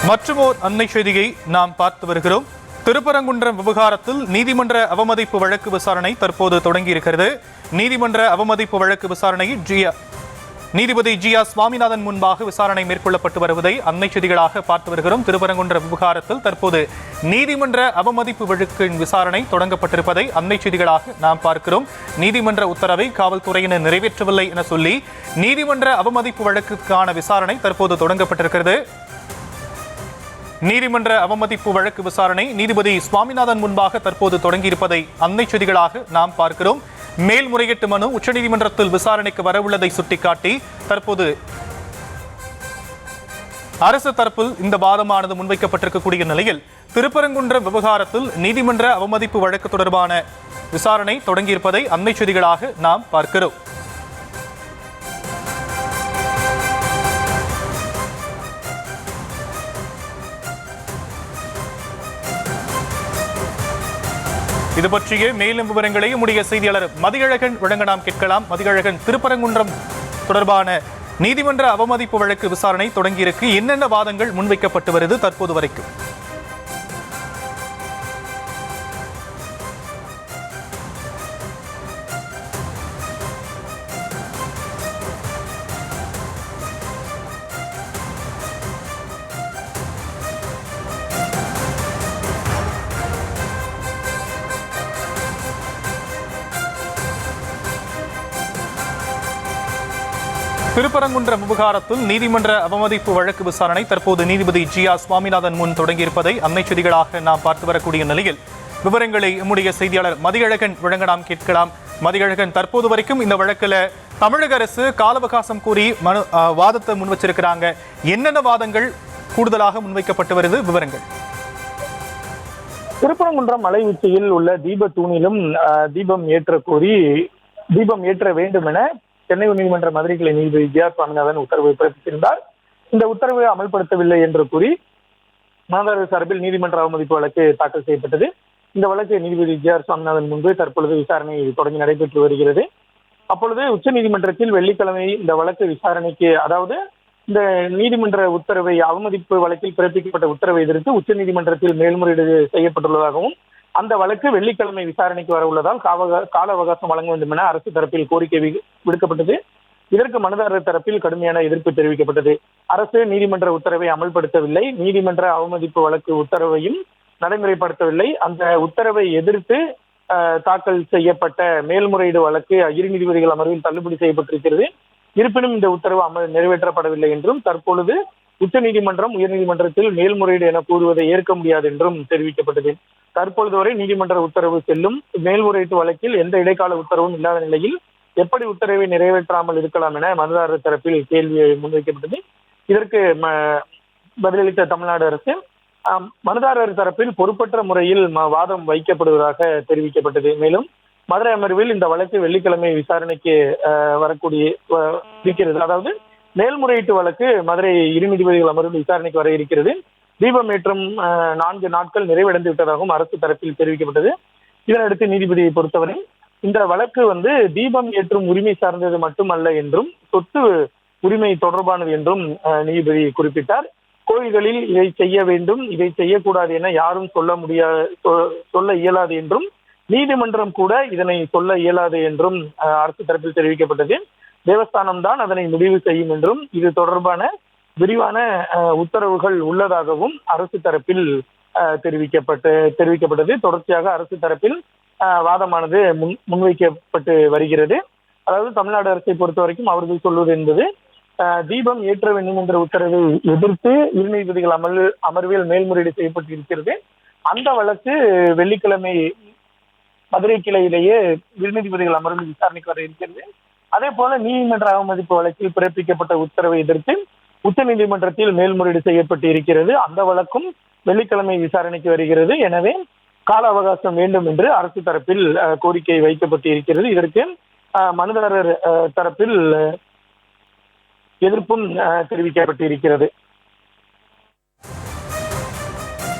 மற்றுமோர் அன்னை செய்தியை நாம் பார்த்து வருகிறோம். திருப்பரங்குன்றம் விவகாரத்தில் நீதிமன்ற அவமதிப்பு வழக்கு விசாரணை தற்போது தொடங்கியிருக்கிறது. நீதிமன்ற அவமதிப்பு வழக்கு விசாரணையில் நீதிபதி ஜி.ஆர். சுவாமிநாதன் முன்பாக விசாரணை மேற்கொள்ளப்பட்டு வருவதை அன்னை செய்திகளாக பார்த்து வருகிறோம். திருப்பரங்குன்ற விவகாரத்தில் தற்போது நீதிமன்ற அவமதிப்பு வழக்கின் விசாரணை தொடங்கப்பட்டிருப்பதை அன்னை செய்திகளாக நாம் பார்க்கிறோம். நீதிமன்ற உத்தரவை காவல்துறையினர் நிறைவேற்றவில்லை என சொல்லி நீதிமன்ற அவமதிப்பு வழக்குக்கான விசாரணை தற்போது தொடங்கப்பட்டிருக்கிறது. நீதிமன்ற அவமதிப்பு வழக்கு விசாரணை நீதிபதி சுவாமிநாதன் முன்பாக தற்போது தொடங்கியிருப்பதை அன்னை செய்திகளாக நாம் பார்க்கிறோம். மேல்முறையீட்டு மனு உச்சநீதிமன்றத்தில் விசாரணைக்கு வரவுள்ளதை சுட்டிக்காட்டி தற்போது அரசு தரப்பில் இந்த வாதமானது முன்வைக்கப்பட்டிருக்கக்கூடிய நிலையில் திருப்பரங்குன்ற விவகாரத்தில் நீதிமன்ற அவமதிப்பு வழக்கு தொடர்பான விசாரணை தொடங்கியிருப்பதை அன்னை செய்திகளாக நாம் பார்க்கிறோம். இது பற்றிய மேலும் விவரங்களை நம்முடைய செய்தியாளர் மதியழகன் வழங்க நாம் கேட்கலாம். மதியழகன், திருப்பரங்குன்றம் தொடர்பான நீதிமன்ற அவமதிப்பு வழக்கு விசாரணை தொடங்கியிருக்கு. என்னென்ன வாதங்கள் முன்வைக்கப்பட்டு வருது தற்போது வரைக்கும்? திருப்பரங்குன்றம் விவகாரத்தில் நீதிமன்ற அவமதிப்பு வழக்கு விசாரணை தற்போது நீதிபதி ஜி.ஆர். சுவாமிநாதன் முன் தொடங்கியிருப்பதை அன்னை செய்திகளாக நாம் பார்த்து வரக்கூடிய நிலையில் விவரங்களை நம்முடைய செய்தியாளர் மதியழகன் வழங்க நாம் கேட்கலாம். மதியழகன், தற்போது வரைக்கும் இந்த வழக்கில் தமிழக அரசு கால அவகாசம் கூறி வாதத்தை முன் வச்சிருக்கிறாங்க. என்னென்ன வாதங்கள் கூடுதலாக முன்வைக்கப்பட்டு வருது? விவரங்கள். திருப்பரங்குன்றம் மலை உச்சியில் உள்ள தீப தூணிலும் தீபம் ஏற்ற வேண்டும் என சென்னை உயர்நீதிமன்ற மதுரை கிளை நீதிபதி ஜி.ஆர். சுவாமிநாதன் உத்தரவு பிறப்பித்திருந்தார். இந்த உத்தரவை அமல்படுத்தவில்லை என்று கூறி மாநகராட்சி சார்பில் நீதிமன்ற அவமதிப்பு வழக்கு தாக்கல் செய்யப்பட்டது. இந்த வழக்கு நீதிபதி ஜி.ஆர். சுவாமிநாதன் முன்பு தற்பொழுது விசாரணை தொடங்கி நடைபெற்று வருகிறது. அப்பொழுது உச்ச நீதிமன்றத்தில் வெள்ளிக்கிழமை இந்த வழக்கு விசாரணைக்கு, அதாவது இந்த நீதிமன்ற உத்தரவை, அவமதிப்பு வழக்கில் பிறப்பிக்கப்பட்ட உத்தரவை எதிர்த்து உச்ச நீதிமன்றத்தில் மேல்முறையீடு செய்யப்பட்டுள்ளதாகவும் அந்த வழக்கு வெள்ளிக்கிழமை விசாரணைக்கு வர உள்ளதால் கால அவகாசம் வழங்க வேண்டும் என அரசு தரப்பில் கோரிக்கை விடுக்கப்பட்டது. இதற்கு மனுதாரர் தரப்பில் கடுமையான எதிர்ப்பு தெரிவிக்கப்பட்டது. அரசு நீதிமன்ற உத்தரவை அமல்படுத்தவில்லை, நீதிமன்ற அவமதிப்பு வழக்கு உத்தரவையும் நடைமுறைப்படுத்தவில்லை. அந்த உத்தரவை எதிர்த்து தாக்கல் செய்யப்பட்ட மேல்முறையீடு வழக்கு இரு நீதிபதிகள் அமர்வில் தள்ளுபடி செய்யப்பட்டிருக்கிறது. இருப்பினும் இந்த உத்தரவு நிறைவேற்றப்படவில்லை என்றும், தற்பொழுது உச்ச நீதிமன்றம் உயர்நீதிமன்றத்தில் மேல்முறையீடு என கூறுவதை ஏற்க முடியாது என்றும் தெரிவிக்கப்பட்டது. தற்பொழுது வரை நீதிமன்ற உத்தரவு செல்லும். மேல்முறையீட்டு வழக்கில் எந்த இடைக்கால உத்தரவும் இல்லாத நிலையில் எப்படி உத்தரவை நிறைவேற்றாமல் இருக்கலாம் என மனுதாரர் தரப்பில் கேள்வி முன்வைக்கப்பட்டது. இதற்கு பதிலளித்த தமிழ்நாடு அரசு மனுதாரர் தரப்பில் பொறுப்பற்ற முறையில் வாதம் வைக்கப்படுவதாக தெரிவிக்கப்பட்டது. மேலும் மதுரை அமர்வில் இந்த வழக்கு வெள்ளிக்கிழமை விசாரணைக்கு இருக்கிறது. அதாவது மேல்முறையீட்டு வழக்கு மதுரை இரு நீதிபதிகள் அமர்வில் விசாரணைக்கு வர இருக்கிறது. தீபம் ஏற்றும் 4 நாட்கள் நிறைவடைந்து விட்டதாகவும் அரசு தரப்பில் தெரிவிக்கப்பட்டது. இதனையடுத்து நீதிபதியை பொறுத்தவரை இந்த வழக்கு தீபம் ஏற்றும் உரிமை சார்ந்தது மட்டுமல்ல என்றும் சொத்து உரிமை தொடர்பானது என்றும் நீதிபதி குறிப்பிட்டார். கோயில்களில் இதை செய்ய வேண்டும், இதை செய்யக்கூடாது என யாரும் சொல்ல இயலாது என்றும், நீதிமன்றம் கூட இதனை சொல்ல இயலாது என்றும் அரசு தரப்பில் தெரிவிக்கப்பட்டது. தேவஸ்தானம் தான் அதனை முடிவு செய்யும் என்றும், இது தொடர்பான விரிவான உத்தரவுகள் உள்ளதாகவும் அரசு தரப்பில் தெரிவிக்கப்பட்டது. தொடர்ச்சியாக அரசு தரப்பில் வாதமானது முன்வைக்கப்பட்டு வருகிறது. அதாவது தமிழ்நாடு அரசை பொறுத்த வரைக்கும் அவர்கள் சொல்வது என்பது, தீபம் ஏற்ற வேண்டும் என்ற உத்தரவை எதிர்த்து இரு நீதிபதிகள் அமர்வில் மேல்முறையீடு செய்யப்பட்டு இருக்கிறது. அந்த வழக்கு வெள்ளிக்கிழமை மதுரை கிளையிலேயே இரு நீதிபதிகள் அமர்வில் விசாரணைக்கு வர இருக்கிறது. அதே போல நீதிமன்ற அவமதிப்பு வழக்கில் பிறப்பிக்கப்பட்ட உத்தரவை எதிர்த்து உச்ச நீதிமன்றத்தில் மேல்முறையீடு செய்யப்பட்டு இருக்கிறது. அந்த வழக்கும் வெள்ளிக்கிழமை விசாரணைக்கு வருகிறது. எனவே கால அவகாசம் வேண்டும் என்று அரசு தரப்பில் கோரிக்கை வைக்கப்பட்டு இருக்கிறது. இதற்கு மனுதாரர் தரப்பில் எதிர்ப்பும் தெரிவிக்கப்பட்டு இருக்கிறது.